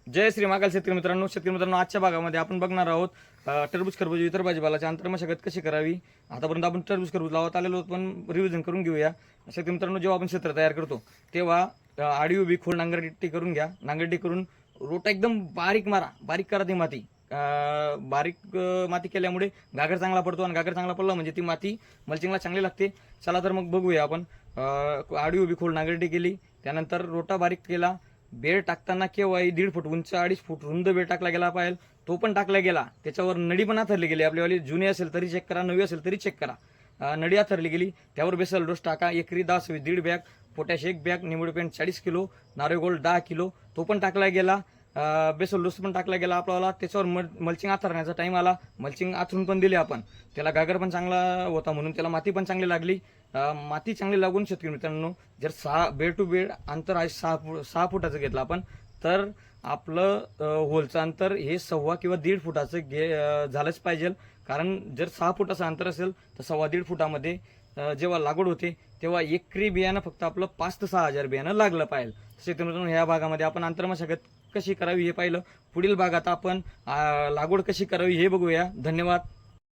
जय श्री महाकाल शेतकरी मित्रांनो आजच्या भागामध्ये आपण बघणार आहोत टरबूज खरबूज इतर भाजीपालाची आंतरमशागत कशी करावी। आतापर्यंत आपण टरबूज खरबूज लावत आलेलो आहोत, पण रिव्हिजन करून घेऊया। शेतकरी मित्रांनो, जेव्हा आपण क्षेत्र तयार करतो तेव्हा आडी उभी खोल नांगरटी करून घ्या। नांगरटी करून रोटा एकदम बारीक मारा, बारीक करा ती माती। बारीक माती केल्यामुळे गागर चांगला पडतो आणि गागर चांगला पडला म्हणजे ती माती मल्चिंगला चांगली लागते। चला तर मग बघूया आपण। आडी उभी खोल नांगरटी केली, त्यानंतर रोटा बारीक केला। बेड टाकताना केव्हाही 1.5 फूट उंच 2.5 फूट रुंद बेड टाकला गेला पाहिजे, तो पण टाकला गेला। त्याच्यावर नडी पण आथरली गेली, आपल्यावाली जुनी असेल तरी चेक करा, नवी असेल तरी चेक करा। नडी आथरली गेली त्यावर बेसल डोस टाका। एकरी 10 1.5 बॅग, पोटॅश 1 बॅग, निंबोडी पेंट 40 किलो, नारळ गोल्ड 10 किलो, तो पण टाकला गेला। बेसल डोस पण टाकला गेला आपल्याला। त्याच्यावर मल्चिंग आथरण्याचा टाइम आला, मल्चिंग आथरून पण दिली आपण। त्याला गागर पण चांगला होता म्हणून त्याला माती पण चांगली लागली। माती चांगली लागून शेतकरी मित्रांनो, जर 6 बेड टू बेड अंतर आहे 6 फुटाचं घेतलं आपण, तर आपलं होलचं अंतर हे 1.25 किंवा 1.5 फुटाचं झालंच पाहिजे। कारण जर 6 फुटाचं अंतर असेल तर 1.25 फुटामध्ये जेव्हा लागवड होते तेव्हा एकरी बियाणं फक्त आपलं 5 ते 6 हजार बियाणं लागलं पाहिजे। शेतकरी मित्रांनो, ह्या भागामध्ये आपण आंतरमशागत कशी करावी हे पाहिलं। पुढील भागात आपण लागवड कशी करावी हे बघूया। धन्यवाद।